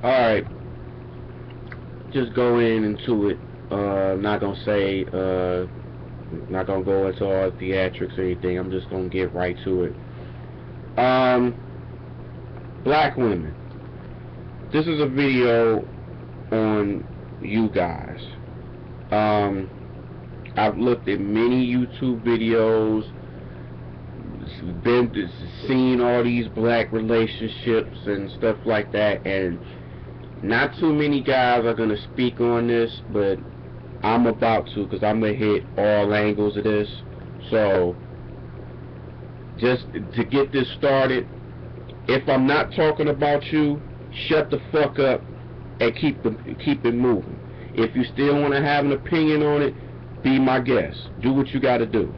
Alright, just go into it. Not gonna say, not gonna go into all theatrics or anything. I'm just gonna get right to it. Black women. This is a video on you guys. I've looked at many YouTube videos, seen all these black relationships and stuff like that, and not too many guys are gonna speak on this, but I'm about to, because I'm gonna hit all angles of this. So just to get this started, if I'm not talking about you, shut the fuck up and keep it moving. If you still want to have an opinion on it, be my guest. Do what you got to do.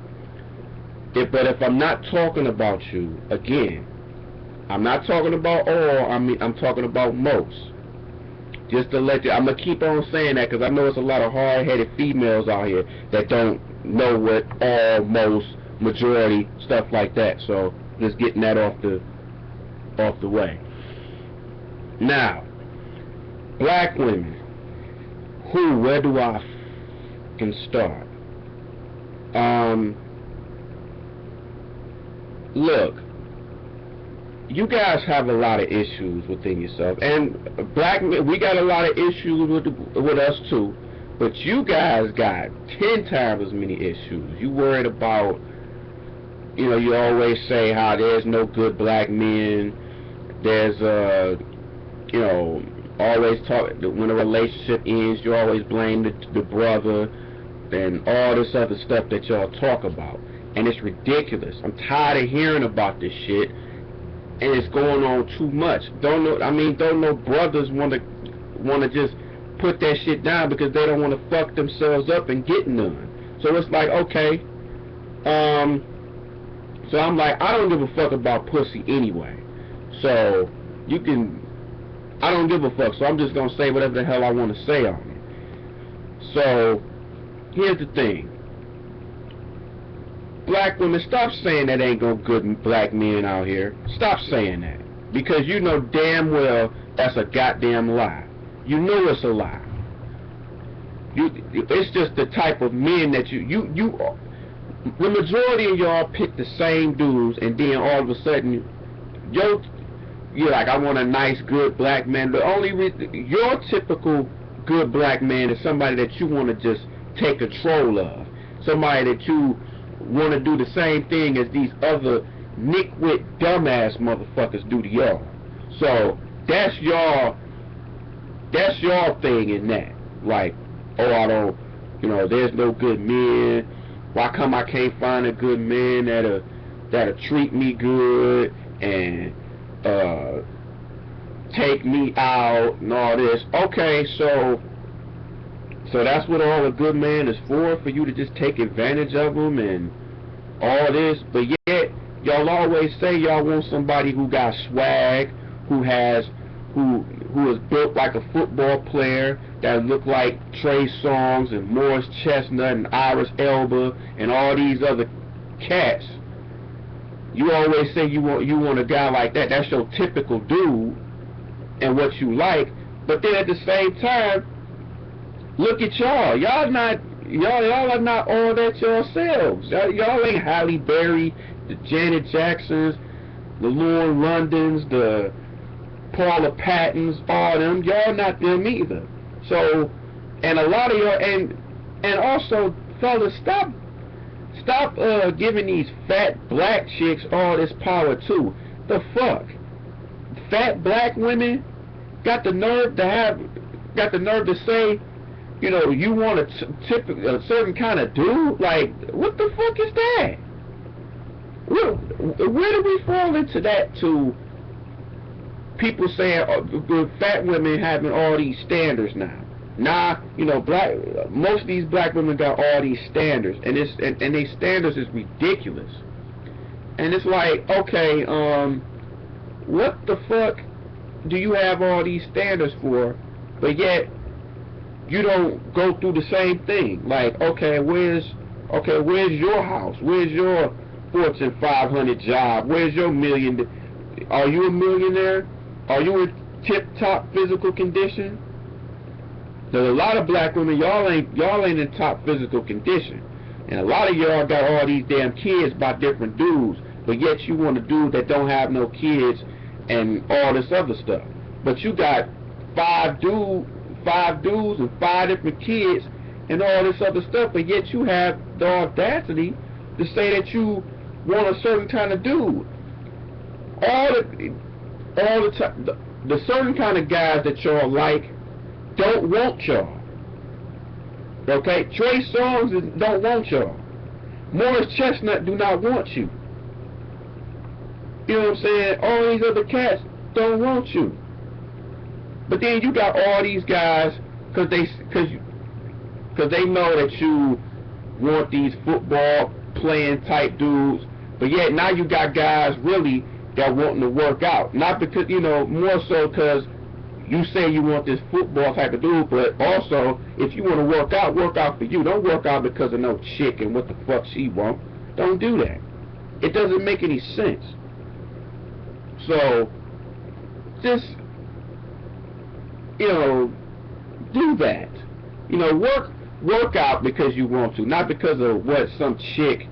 But if I'm not talking about you, again, I'm not talking about all. I'm talking about most. Just to let you, I'm gonna keep on saying that because I know it's a lot of hard-headed females out here that don't know what all, most, majority, stuff like that. So just getting that off the way. Now, black women. Where do I can start? Look, you guys have a lot of issues within yourself, and black men, we got a lot of issues with us too, but you guys got 10 times as many issues. You worried about, you always say how there's no good black men. There's always talk, when a relationship ends, you always blame the brother and all this other stuff that y'all talk about, and it's ridiculous. I'm tired of hearing about this shit, and it's going on too much. Don't know brothers want to just put that shit down because they don't want to fuck themselves up and get none. So it's like, okay, so I'm like, I don't give a fuck about pussy anyway. So you can. I don't give a fuck, so I'm just going to say whatever the hell I want to say on it. So, here's the thing. Black women, stop saying that ain't no good black men out here. Stop saying that. Because you know damn well that's a goddamn lie. You know it's a lie. It's just the type of men that the majority of y'all pick the same dudes, and then all of a sudden, you're like, I want a nice, good black man. The only reason, your typical good black man is somebody that you want to just take control of. Somebody that you want to do the same thing as these other nitwit, dumbass motherfuckers do to y'all. So, that's your thing in that. Like, oh, I don't, there's no good men. Why come I can't find a good man that'll treat me good and take me out and all this? Okay, so that's what all a good man is for you to just take advantage of them and all this. But yet y'all always say y'all want somebody who got swag, who is built like a football player, that look like Trey Songz and Morris Chestnut and Iris Elba and all these other cats. You always say you want a guy like that. That's your typical dude and what you like. But then at the same time, look at y'all. Y'all are not all that yourselves. Y'all ain't Halle Berry, the Janet Jacksons, the Lauren Londons, the Paula Pattons, all them. Y'all not them either. So, and a lot of y'all, and also, fellas, stop giving these fat black chicks all this power too. The fuck? Fat black women got the nerve to say, you want a certain kind of dude? Like, what the fuck is that? Where do we fall into that to people saying fat women having all these standards now? Nah, most of these black women got all these standards, and these standards is ridiculous. And it's like, okay, what the fuck do you have all these standards for, but yet you don't go through the same thing? Like, okay, where's your house? Where's your Fortune 500 job? Where's your million? Are you a millionaire? Are you tip-top physical condition. There's a lot of black women, y'all ain't in top physical condition. And a lot of y'all got all these damn kids by different dudes, but yet you want a dude that don't have no kids and all this other stuff. But you got five dudes and 5 different kids and all this other stuff, but yet you have the audacity to say that you want a certain kind of dude. All the time, the certain kind of guys that y'all like don't want y'all. Okay? Trey Songz don't want y'all. Morris Chestnut do not want you. You know what I'm saying? All these other cats don't want you. But then you got all these guys because they know that you want these football playing type dudes. But yet now you got guys really that wanting to work out. Not because, you know, more so because you say you want this football type of dude, but also if you want to work out for you. Don't work out because of no chick and what the fuck she want. Don't do that. It doesn't make any sense. So just, you know, do that. You know, work out because you want to, not because of what some chick,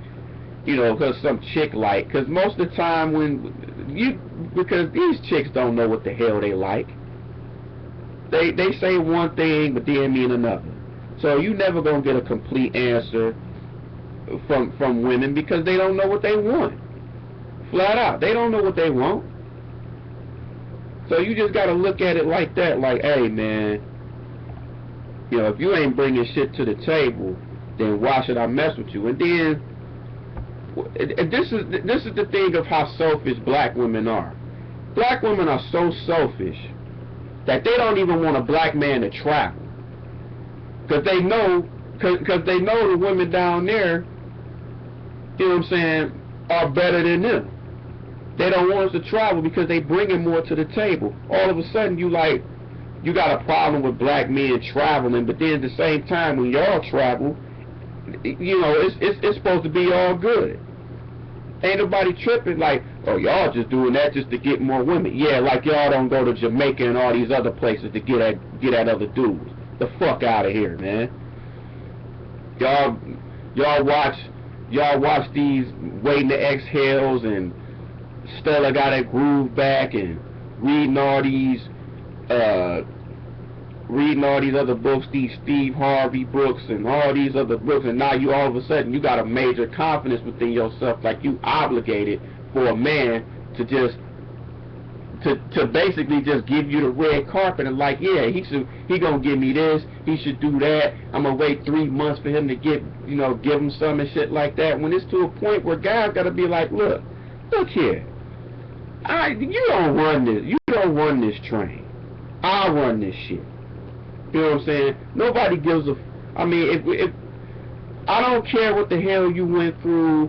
you know, because some chick like. Because most of the time because these chicks don't know what the hell they like. They say one thing but then mean another. So you never gonna get a complete answer from women because they don't know what they want. Flat out, they don't know what they want. So you just gotta look at it like that, like, hey man, you know, if you ain't bringing shit to the table, then why should I mess with you? And then this is the thing of how selfish black women are. Black women are so selfish that they don't even want a black man to travel, because they know the women down there, you know what I'm saying, are better than them. They don't want us to travel because they bringing more to the table. All of a sudden you got a problem with black men traveling, but then at the same time when y'all travel, you know, it's supposed to be all good. Ain't nobody tripping like, oh, y'all just doing that just to get more women. Yeah, like y'all don't go to Jamaica and all these other places to get at other dudes. The fuck out of here, man. Y'all watch these Waiting to Exhales and Stella Got That Groove Back and reading all these other books, these Steve Harvey books and all these other books, and now you all of a sudden you got a major confidence within yourself, like you obligated for a man to just to basically just give you the red carpet and like, yeah, he gonna give me this, he should do that, I'm gonna wait 3 months for him to give him some and shit like that, when it's to a point where guys gotta be like, look here, you don't run this train, I run this shit. You know what I'm saying? Nobody gives a... I mean, if I don't care what the hell you went through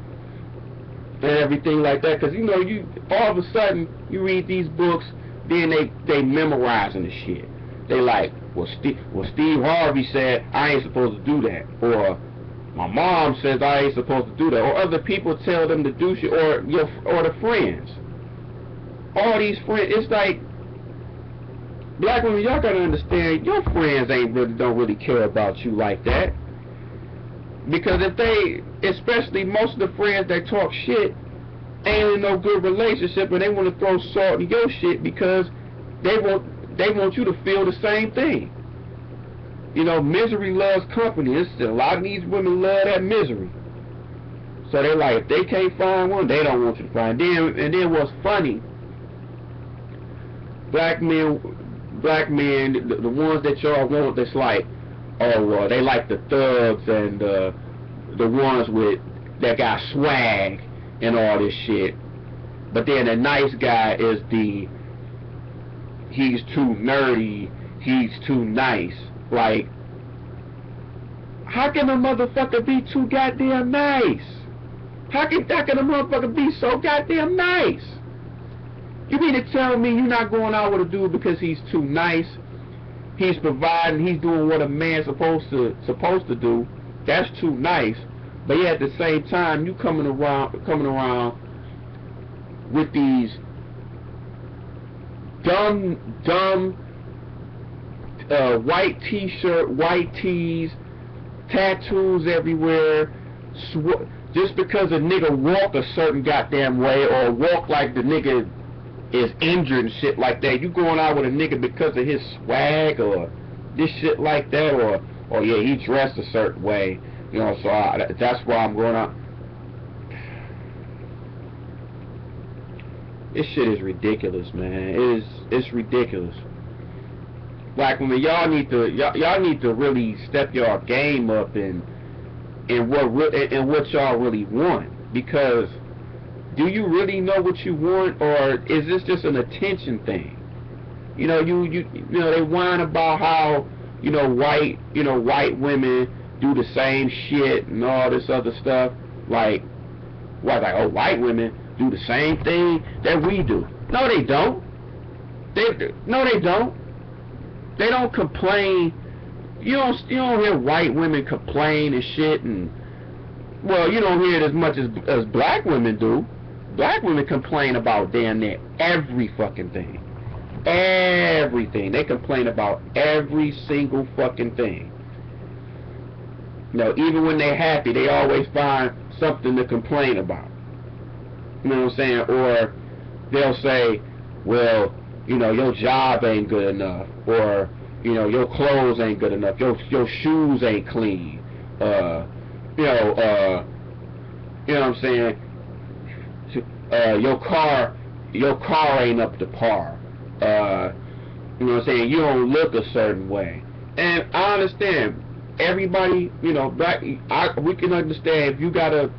and everything like that, because, you know, you all of a sudden, you read these books, then they memorizing the shit. They like, well, Steve Harvey said, I ain't supposed to do that. Or, my mom says I ain't supposed to do that. Or other people tell them to do shit, or the friends. All these friends, it's like, black women, y'all gotta understand, your friends don't really care about you like that. Because especially most of the friends that talk shit, ain't in no good relationship, and they want to throw salt in your shit because they want you to feel the same thing. You know, misery loves company. A lot of these women love that misery. So they're like, if they can't find one, they don't want you to find. And then what's funny, black men, the ones that y'all want, that's like, oh, they like the thugs and the ones that got swag and all this shit. But then the nice guy is he's too nerdy, he's too nice. Like, how can a motherfucker be too goddamn nice? How can a motherfucker be so goddamn nice? You mean to tell me you're not going out with a dude because he's too nice? He's providing, he's doing what a man's supposed to do. That's too nice. But yet at the same time, you coming around with these dumb white t-shirt, white tees, tattoos everywhere, just because a nigga walk a certain goddamn way or walk like the nigga is injured and shit like that. You going out with a nigga because of his swag or this shit like that, or yeah, he dressed a certain way, you know, so that's why I'm going out. This shit is ridiculous, man. It's ridiculous. Black women, y'all need to really step your game up in what y'all really want. Because do you really know what you want, or is this just an attention thing? You know, you know, they whine about how, you know, white women do the same shit and all this other stuff. Like, what? Like, oh, white women do the same thing that we do. No, they don't. No, they don't. They don't complain. You don't hear white women complain and shit, and well, you don't hear it as much as black women do. Black women complain about damn near every fucking thing. Everything. They complain about every single fucking thing. You know, even when they're happy, they always find something to complain about. You know what I'm saying? Or they'll say, well, you know, your job ain't good enough, or you know, your clothes ain't good enough, your shoes ain't clean, you know what I'm saying? Your car ain't up to par. You know what I'm saying? You don't look a certain way, and I understand. Everybody, you know, we can understand if you got a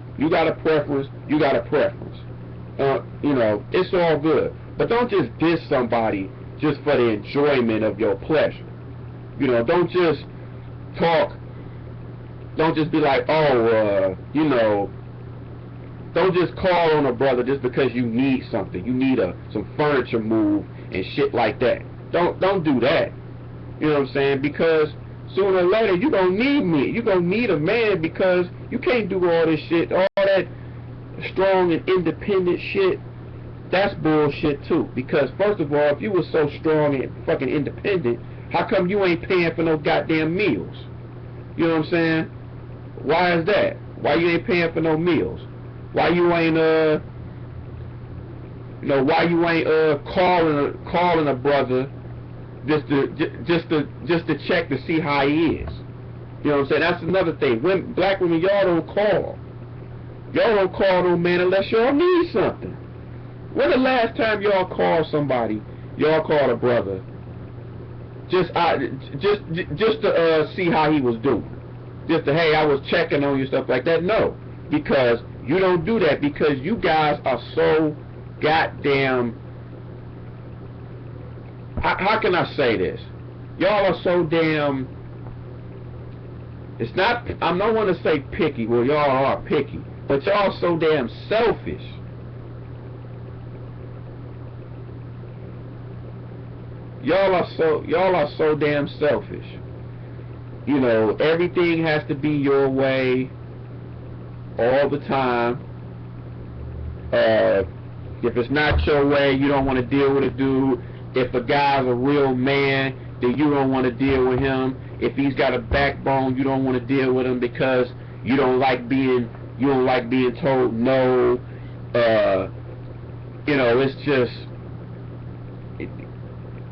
preference, you got a preference. You know, it's all good. But don't just diss somebody just for the enjoyment of your pleasure. You know, don't just be like, oh, you know, don't just call on a brother just because you need something. You need some furniture moved and shit like that. Don't do that. You know what I'm saying? Because sooner or later you gonna need me. You gonna need a man, because you can't do all this shit, all that strong and independent shit. That's bullshit too. Because first of all, if you were so strong and fucking independent, how come you ain't paying for no goddamn meals? You know what I'm saying? Why is that? Why you ain't paying for no meals? Why you ain't calling a brother just to check to see how he is? You know what I'm saying? That's another thing. Black women, y'all don't call. Y'all don't call no man unless y'all need something. When the last time y'all called somebody, y'all called a brother, just to see how he was doing, just to, hey, I was checking on you, stuff like that? No, because you don't do that, because you guys are so goddamn, how can I say this? Y'all are so damn, it's not, I don't want to say picky, well, y'all are picky, but y'all are so damn selfish. Y'all are so damn selfish. You know, everything has to be your way all the time. If it's not your way, you don't want to deal with a dude. If a guy's a real man, then you don't want to deal with him. If he's got a backbone, you don't want to deal with him because you don't like being told no. You know, it's just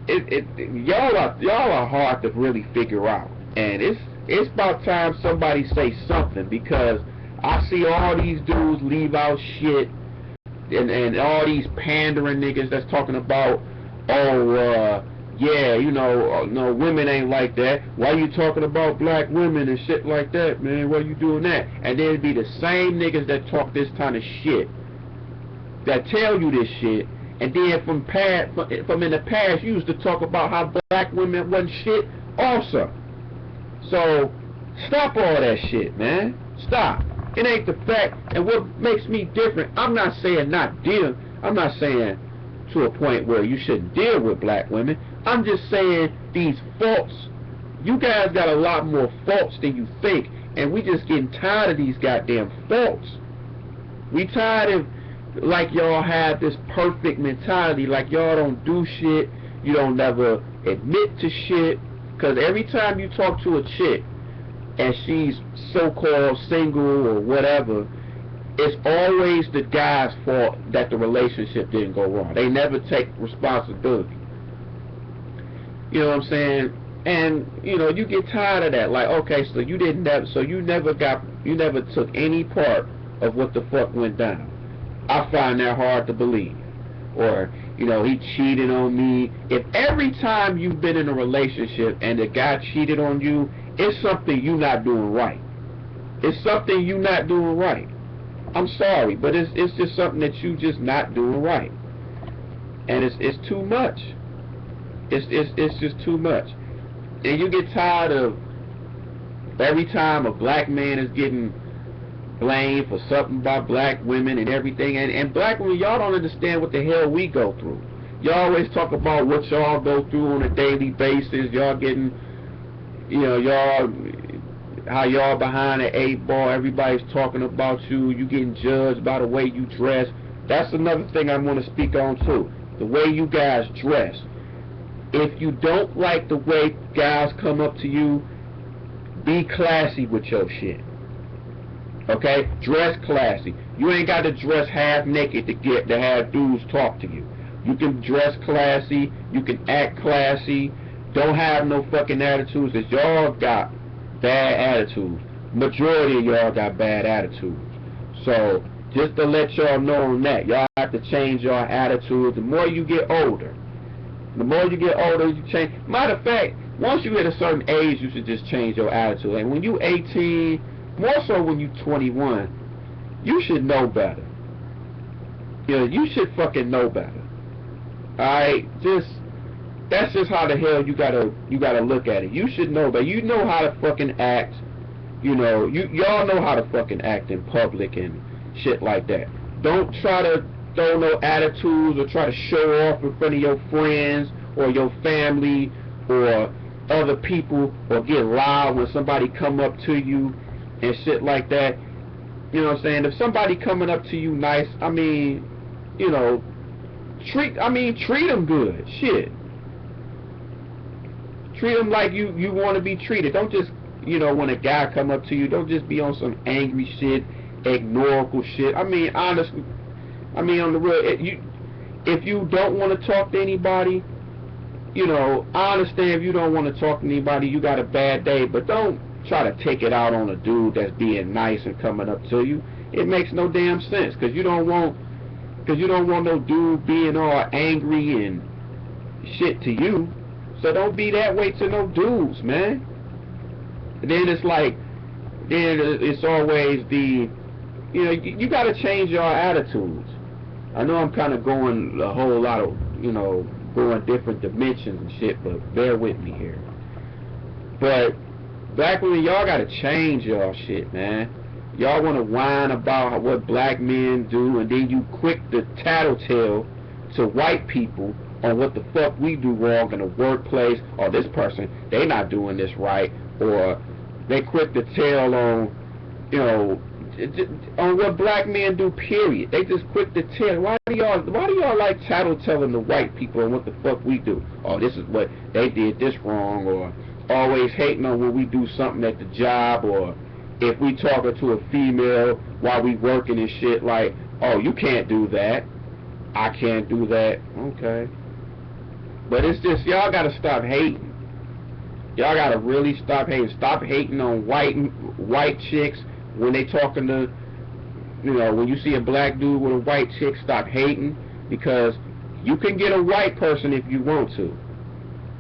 y'all are hard to really figure out, and it's about time somebody say something, because I see all these dudes leave out shit, and all these pandering niggas that's talking about, oh, yeah, you know, no, women ain't like that. Why you talking about black women and shit like that, man? Why you doing that? And then it'd be the same niggas that talk this kind of shit, that tell you this shit. And then from in the past, you used to talk about how black women wasn't shit also. So, stop all that shit, man. Stop. It ain't the fact. And what makes me different, I'm not saying to a point where you shouldn't deal with black women. I'm just saying these faults. You guys got a lot more faults than you think. And we just getting tired of these goddamn faults. We tired of, like, y'all have this perfect mentality, like y'all don't do shit, You don't never admit to shit. Because every time you talk to a chick and she's so-called single or whatever, it's always the guy's fault that the relationship didn't go wrong. They never take responsibility. You know what I'm saying? And you know, you get tired of that. Like, okay, so you never took any part of what the fuck went down. I find that hard to believe. Or, you know, he cheated on me. If every time you've been in a relationship and the guy cheated on you, it's something you're not doing right. It's something you're not doing right. I'm sorry, but it's just something that you just not doing right. And it's too much. It's just too much. And you get tired of every time a black man is getting blamed for something about black women and everything. And black women, y'all don't understand what the hell we go through. Y'all always talk about what y'all go through on a daily basis. Y'all getting, you know, how y'all behind the 8 ball. Everybody's talking about you. You getting judged by the way you dress. That's another thing I want to speak on too. The way you guys dress. If you don't like the way guys come up to you, be classy with your shit. Okay? Dress classy. You ain't got to dress half naked to have dudes talk to you. You can dress classy. You can act classy. Don't have no fucking attitudes, because y'all got bad attitudes. Majority of y'all got bad attitudes. So, just to let y'all know on that, y'all have to change your attitude. The more you get older, you change. Matter of fact, once you hit a certain age, you should just change your attitude. And when you 18, more so when you 21, you should know better. You know, you should fucking know better. Alright? That's just how the hell you gotta look at it. You should know better. You know how to fucking act. You know, y'all know how to fucking act in public and shit like that. Don't try to throw no attitudes or try to show off in front of your friends or your family or other people, or get loud when somebody come up to you and shit like that. You know what I'm saying? If somebody coming up to you nice, I mean, you know, treat them good. Shit. Treat them like you want to be treated. Don't just, you know, when a guy come up to you, don't just be on some angry shit, ignorical shit. I mean, honestly, on the real, if you don't want to talk to anybody, you know, I understand if you don't want to talk to anybody, you got a bad day, but don't try to take it out on a dude that's being nice and coming up to you. It makes no damn sense, because you don't want no dude being all angry and shit to you. So don't be that way to no dudes, man. And then it's like, then it's always the, you know, you got to change your attitudes. I know I'm kind of going a whole lot of, you know, going different dimensions and shit, but bear with me here. But black women, y'all got to change y'all shit, man. Y'all want to whine about what black men do, and then you quick to tattletale to white people on what the fuck we do wrong in the workplace, or this person, they not doing this right, or they quick to tell on, you know, on what black men do, period. They just quick to tell. Why do y'all like tattletelling the white people on what the fuck we do? Oh, this is what they did this wrong, or always hating on when we do something at the job, or if we talking to a female while we working and shit, like, oh, you can't do that, I can't do that. Okay. But it's just, y'all gotta stop hating. Y'all gotta really stop hating. Stop hating on white chicks when they talking to, you know, when you see a black dude with a white chick, stop hating, because you can get a white person if you want to.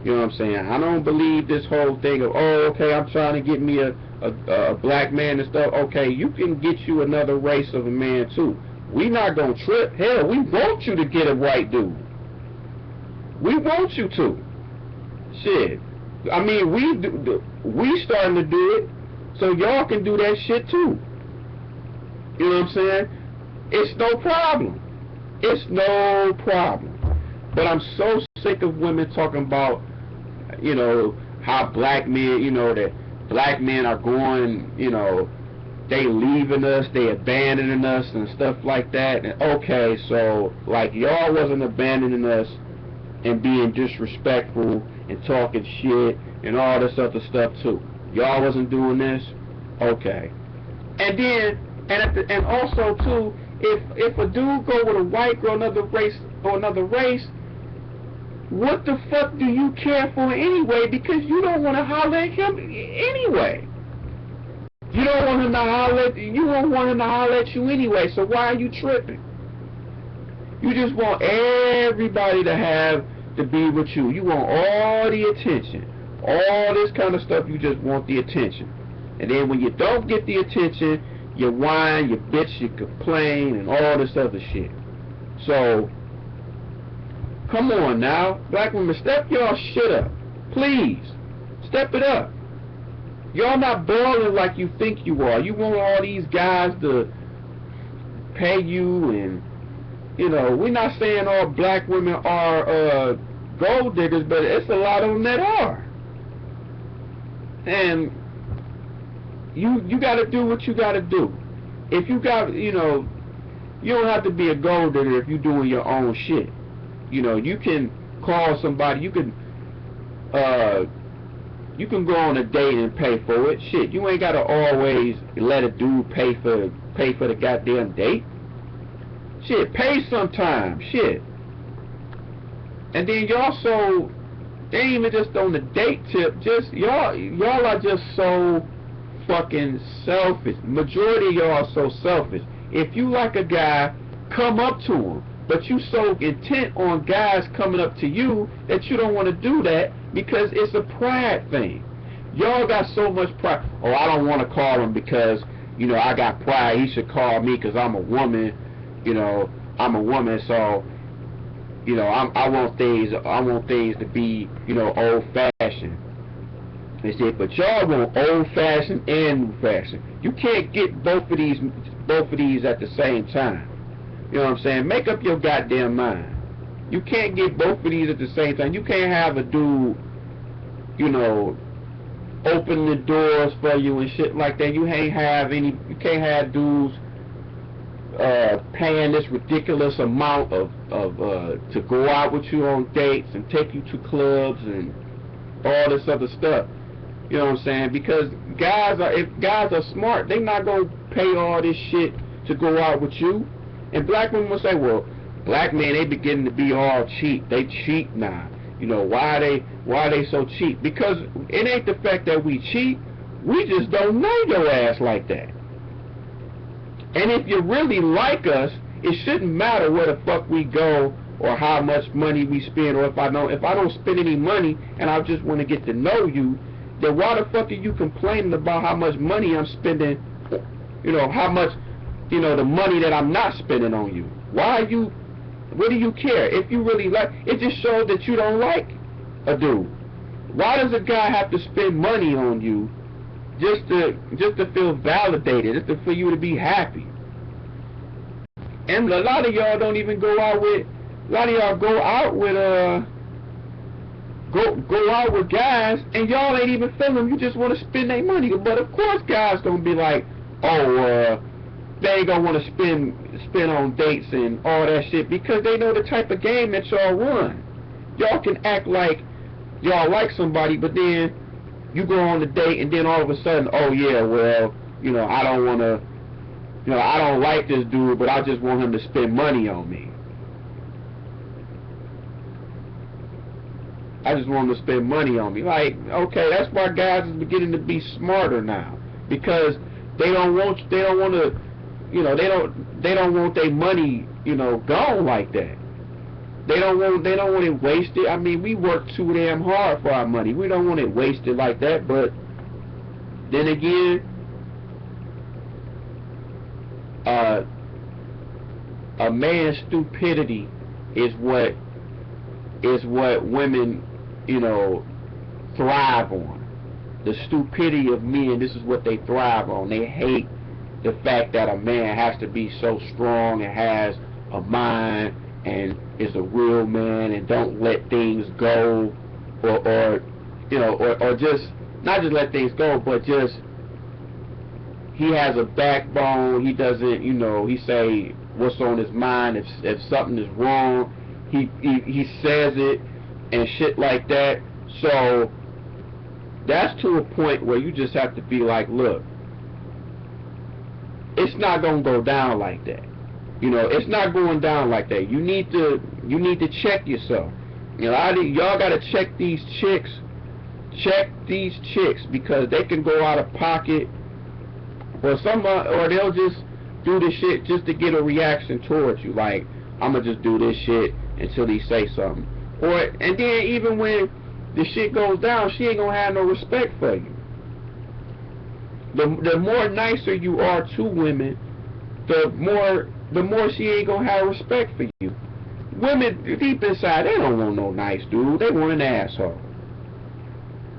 You know what I'm saying? I don't believe this whole thing of, oh, okay, I'm trying to get me a black man and stuff. Okay, you can get you another race of a man too. We not gonna trip. Hell, we want you to get a white dude. We want you to. Shit. I mean, we starting to do it, so y'all can do that shit too. You know what I'm saying? It's no problem. It's no problem. But I'm so sick of women talking about, you know, how black men, you know, that black men are going, you know, they leaving us, they abandoning us and stuff like that. And okay, so like y'all wasn't abandoning us and being disrespectful and talking shit and all this other stuff too. Y'all wasn't doing this? Okay. And then, and also too, if a dude go with a white girl, another race, what the fuck do you care for anyway? Because you don't want to holler at him anyway. You don't want him to holler at you. Won't want him to holler at you anyway. So why are you tripping? You just want everybody to be with you. You want all the attention, all this kind of stuff. You just want the attention. And then when you don't get the attention, you whine, you bitch, you complain, and all this other shit. So, come on now. Black women, step y'all shit up. Please. Step it up. Y'all not balling like you think you are. You want all these guys to pay you, and, you know, we're not saying all black women are gold diggers, but it's a lot of them that are. And you got to do what you got to do. If you got, you know, you don't have to be a gold digger if you're doing your own shit. You know, you can call somebody, you can go on a date and pay for it. Shit, you ain't got to always let a dude pay for the goddamn date. Shit, pay sometime. Shit. And then y'all so, they ain't even just on the date tip, just y'all are just so fucking selfish. Majority of y'all are so selfish. If you like a guy, come up to him. But you so intent on guys coming up to you that you don't want to do that because it's a pride thing. Y'all got so much pride. Oh, I don't want to call him because, you know, I got pride. He should call me because I'm a woman. You know, I'm a woman, so, you know, I want things to be, you know, old-fashioned. They said, but y'all want old-fashioned and new-fashioned. You can't get both of these at the same time. You know what I'm saying? Make up your goddamn mind. You can't get both of these at the same time. You can't have a dude, you know, open the doors for you and shit like that. You can't have dudes paying this ridiculous amount of to go out with you on dates and take you to clubs and all this other stuff. You know what I'm saying? Because if guys are smart, they not gonna pay all this shit to go out with you. And black women will say, well, black men, they beginning to be all cheap. They cheap now. You know, why are they so cheap? Because it ain't the fact that we cheap. We just don't know your ass like that. And if you really like us, it shouldn't matter where the fuck we go or how much money we spend, or if I don't spend any money and I just want to get to know you, then why the fuck are you complaining about how much money I'm spending? You know, how much, you know, the money that I'm not spending on you. What do you care? If you really like, it just shows that you don't like a dude. Why does a guy have to spend money on you just to feel validated, just for you to be happy? And a lot of y'all don't even go out with, a lot of y'all go out with guys and y'all ain't even feeling them. You just want to spend their money. But of course guys don't be like, oh, they ain't gonna want to spend on dates and all that shit, because they know the type of game that y'all run. Y'all can act like y'all like somebody, but then you go on the date and then all of a sudden, oh yeah, well, you know, I don't want to, you know, I don't like this dude, but I just want him to spend money on me. I just want him to spend money on me. Like, okay, that's why guys is beginning to be smarter now, because they don't want to, you know, they don't want their money, you know, gone like that. They don't want it wasted. I mean, we work too damn hard for our money. We don't want it wasted like that. But then again, a man's stupidity is what women, you know, thrive on. The stupidity of men, this is what they thrive on. They hate the fact that a man has to be so strong and has a mind and is a real man and don't let things go, or you know, or just not just let things go, but just he has a backbone. He doesn't, you know, he say what's on his mind. If something is wrong, he says it. and shit like that. So that's to a point where you just have to be like, look, it's not gonna go down like that. You know, it's not going down like that. You need to check yourself. You know, y'all gotta check these chicks. Check these chicks, because they can go out of pocket, or they'll just do this shit just to get a reaction towards you. Like, I'ma just do this shit until he say something. And then even when the shit goes down, she ain't gonna have no respect for you. The more nicer you are to women, the more she ain't gonna have respect for you. Women deep inside, they don't want no nice dude. They want an asshole.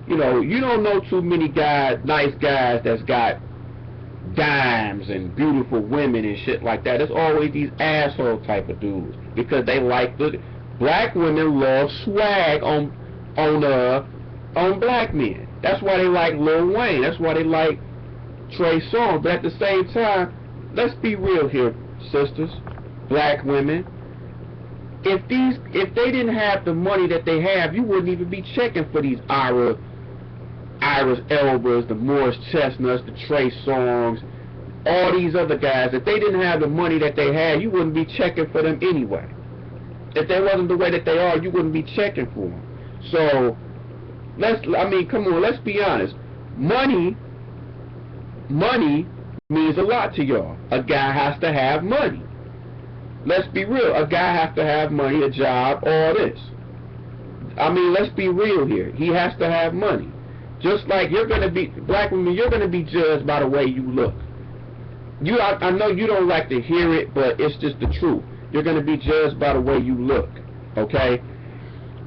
You know, you don't know too many nice guys that's got dimes and beautiful women and shit like that. It's always these asshole type of dudes, because they like black women love swag on black men. That's why they like Lil Wayne. That's why they like Trey Songz. But at the same time, let's be real here, sisters, black women. If they didn't have the money that they have, you wouldn't even be checking for these Iris Elbas, the Morris Chestnuts, the Trey Songz, all these other guys. If they didn't have the money that they had, you wouldn't be checking for them anyway. If they wasn't the way that they are, you wouldn't be checking for them. So come on, let's be honest. Money means a lot to y'all. A guy has to have money. Let's be real. A guy has to have money, a job, all this. Let's be real here. He has to have money. Just like black women, you're going to be judged by the way you look. I know you don't like to hear it, but it's just the truth. You're going to be judged by the way you look, okay?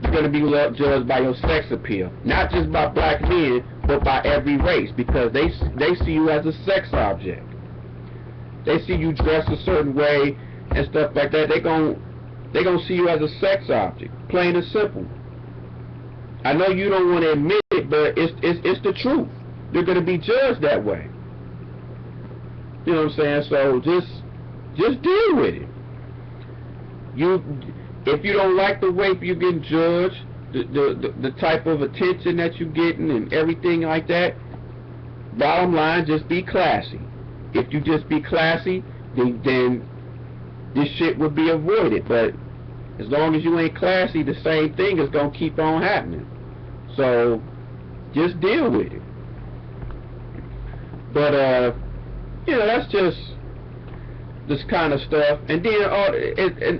You're going to be judged by your sex appeal. Not just by black men, but by every race, because they see you as a sex object. They see you dressed a certain way and stuff like that. They gonna see you as a sex object, plain and simple. I know you don't want to admit it, but it's the truth. You're gonna be judged that way. You know what I'm saying? So just deal with it. If you don't like the way you're getting judged, the type of attention that you're getting and everything like that, bottom line, just be classy. If you just be classy, then this shit would be avoided. But as long as you ain't classy, the same thing is gonna keep on happening. So just deal with it. But that's just this kind of stuff. And then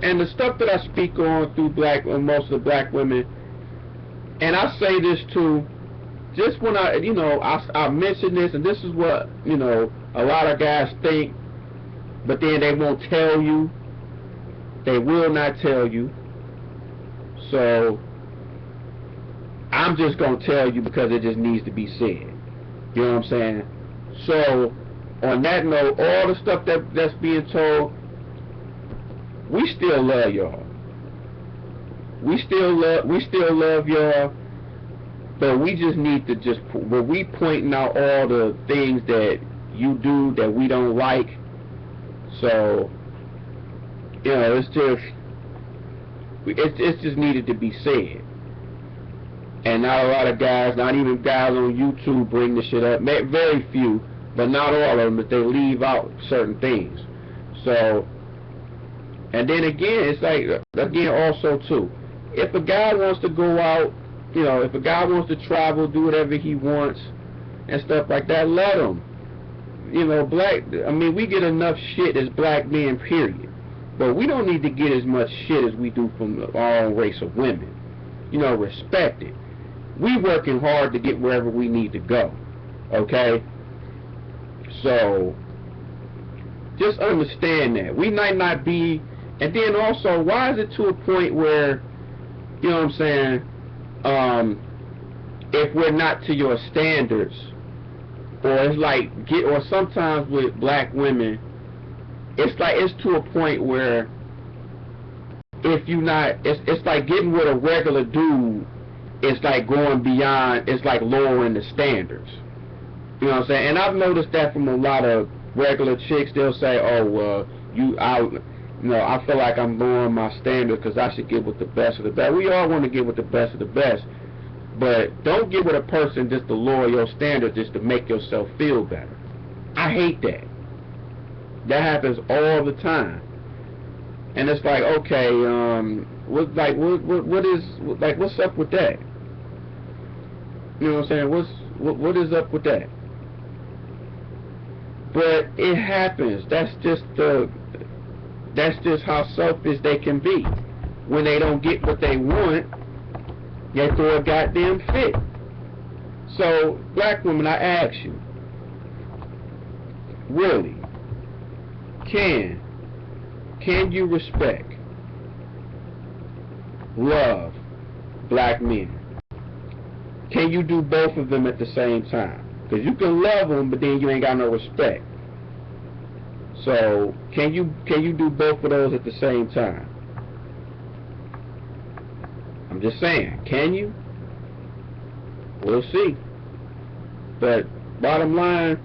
and the stuff that I speak on through most of the black women, and I say this too, just when I mention this, and this is what a lot of guys think, but then they won't tell you. They will not tell you. So I'm just gonna tell you because it just needs to be said. You know what I'm saying? So on that note, all the stuff that's being told, we still love y'all. We still love y'all. But we just need to when we pointing out all the things that you do that we don't like. So it's just needed to be said. And not a lot of guys, not even guys on YouTube, bring this shit up. Very few, but not all of them. But they leave out certain things. So, and then again, it's like also too, if a guy wants to go out, if a guy wants to travel, do whatever he wants and stuff like that, let him. We get enough shit as black men, period. But we don't need to get as much shit as we do from our own race of women. Respect it. We working hard to get wherever we need to go. Okay? So, just understand that. We might not be, and then also, why is it to a point where, you know what I'm saying, if we're not to your standards, or it's like, or sometimes with black women, it's to a point where if you not, it's like getting with a regular dude, it's like going beyond, it's like lowering the standards. You know what I'm saying? And I've noticed that from a lot of regular chicks. They'll say, oh, well, you know, I feel like I'm lowering my standard because I should get with the best of the best. We all want to get with the best of the best, but don't get with a person just to lower your standard just to make yourself feel better. I hate that. That happens all the time, and it's like, okay, what's up with that? You know what I'm saying? What is up with that? But it happens. That's just how selfish they can be. When they don't get what they want, they throw a goddamn fit. So, black women, I ask you, really, can you respect, love black men? Can you do both of them at the same time? Because you can love them, but then you ain't got no respect. So, can you do both of those at the same time? I'm just saying, can you? We'll see. But bottom line,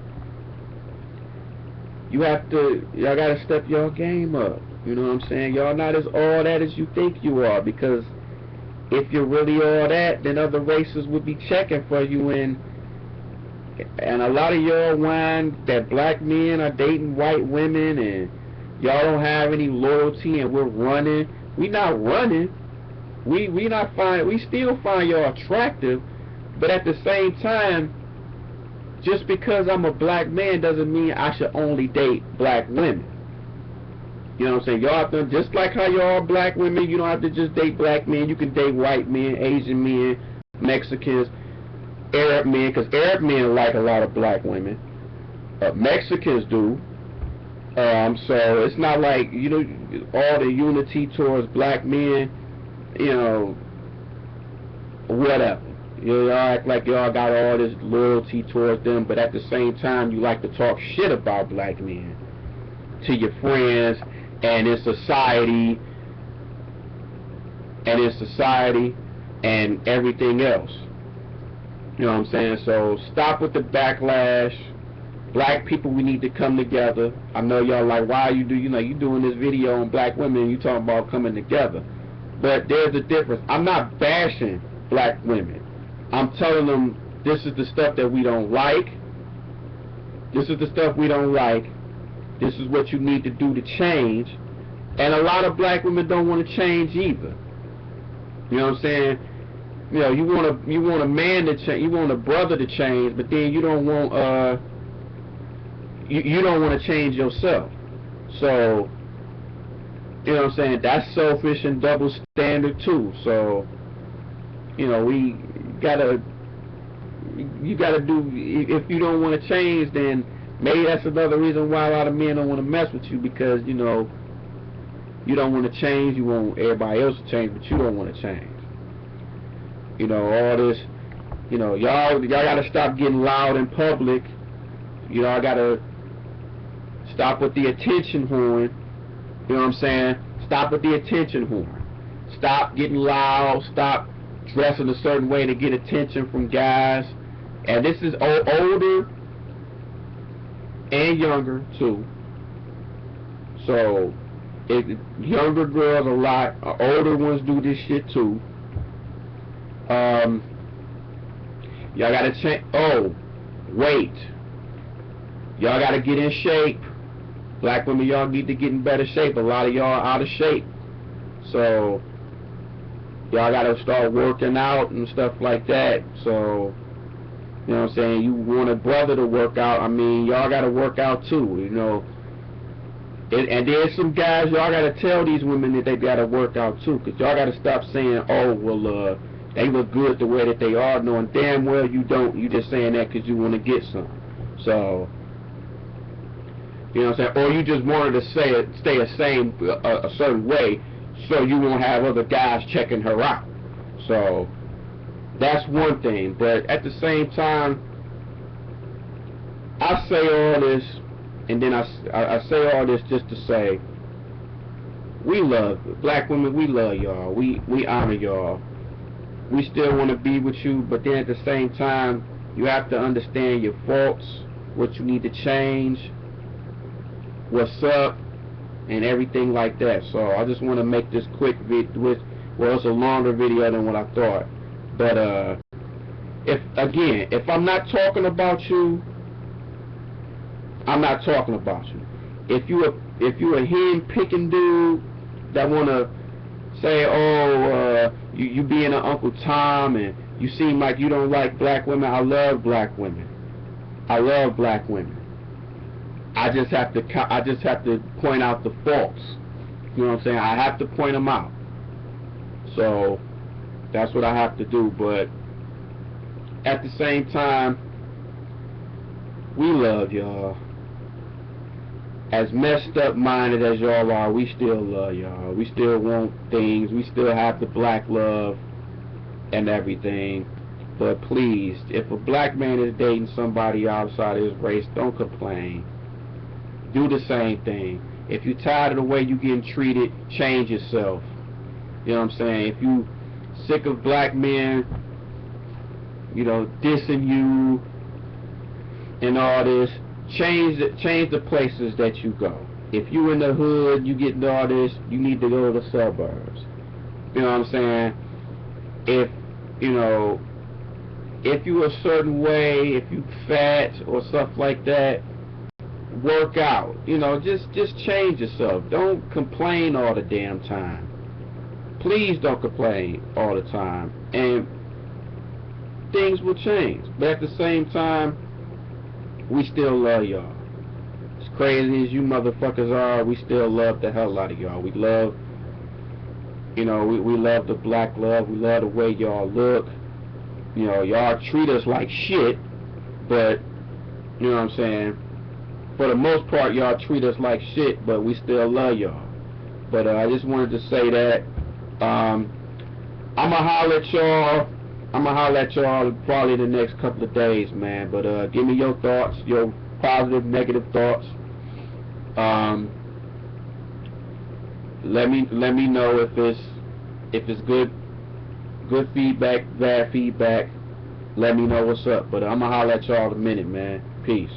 y'all gotta step your game up. You know what I'm saying? Y'all not as all that as you think you are, because if you're really all that, then other races would be checking for you, and a lot of y'all whine that black men are dating white women and y'all don't have any loyalty and we're running. We not running. We still find y'all attractive, but at the same time, just because I'm a black man doesn't mean I should only date black women. You know what I'm saying? Y'all have to, just like how y'all are black women, you don't have to just date black men. You can date white men, Asian men, Mexicans, Arab men, because Arab men like a lot of black women. Mexicans do. So it's not like, you know, all the unity towards black men, you know, whatever. You know, y'all act like y'all got all this loyalty towards them, but at the same time, you like to talk shit about black men to your friends and in society and everything else. You know what I'm saying? So stop with the backlash. Black people, we need to come together. I know y'all like, why you doing this video on black women and you talking about coming together. But there's a difference. I'm not bashing black women. I'm telling them this is the stuff that we don't like. This is the stuff we don't like. This is what you need to do to change. And a lot of black women don't want to change either. You know what I'm saying? You know, you want a man to change, you want a brother to change, but then you don't want you don't want to change yourself. So, you know what I'm saying? That's selfish and double standard too. So, you know, you gotta do, if you don't want to change, then maybe that's another reason why a lot of men don't want to mess with you, because, you know, you don't want to change, you want everybody else to change, but you don't want to change. You know, all this, you know, y'all gotta stop getting loud in public. You know, I gotta stop with the attention horn. You know what I'm saying? Stop with the attention horn. Stop getting loud. Stop dressing a certain way to get attention from guys. And this is older and younger too. So, younger girls a lot. Older ones do this shit too. Y'all gotta change. Oh, wait. Y'all gotta get in shape. Black women, y'all need to get in better shape. A lot of y'all are out of shape. So, y'all gotta start working out and stuff like that. So, you know what I'm saying? You want a brother to work out. I mean, y'all gotta work out too, you know. And there's some guys, y'all gotta tell these women that they gotta work out too. Because y'all gotta stop saying, oh, well, they look good the way that they are, knowing damn well you don't. You just saying that because you want to get some. So, you know what I'm saying? Or you just wanted to stay a certain way so you won't have other guys checking her out. So, that's one thing. But at the same time, I say all this, and then I say all this just to say, we love, black women, we love y'all. We honor y'all. We still want to be with you, but then at the same time, you have to understand your faults, what you need to change, what's up, and everything like that. So I just want to make this quick video. Well, it's a longer video than what I thought. But if I'm not talking about you, I'm not talking about you. If you a hen picking dude that wanna say, oh, you being an Uncle Tom and you seem like you don't like black women. I love black women. I love black women. I just have to point out the faults. You know what I'm saying? I have to point them out. So that's what I have to do. But at the same time, we love y'all. As messed up minded as y'all are, we still love y'all. We still want things. We still have the black love and everything. But please, if a black man is dating somebody outside his race, don't complain. Do the same thing. If you're tired of the way you're getting treated, change yourself. You know what I'm saying? If you sick of black men, you know, dissing you and all this, change the places that you go. If you in the hood, you getting all this, you need to go to the suburbs. You know what I'm saying? If you a certain way, if you fat or stuff like that, work out. You know, just change yourself. Don't complain all the damn time. Please don't complain all the time, and things will change. But at the same time, we still love y'all. As crazy as you motherfuckers are, we still love the hell out of y'all. We love, we love the black love. We love the way y'all look. You know, y'all treat us like shit, but, you know what I'm saying, for the most part, y'all treat us like shit, but we still love y'all. But I just wanted to say that. I'ma holler at y'all probably the next couple of days, man. But give me your thoughts, your positive, negative thoughts. Let me know if it's good feedback, bad feedback. Let me know what's up. But I'ma holler at y'all in a minute, man. Peace.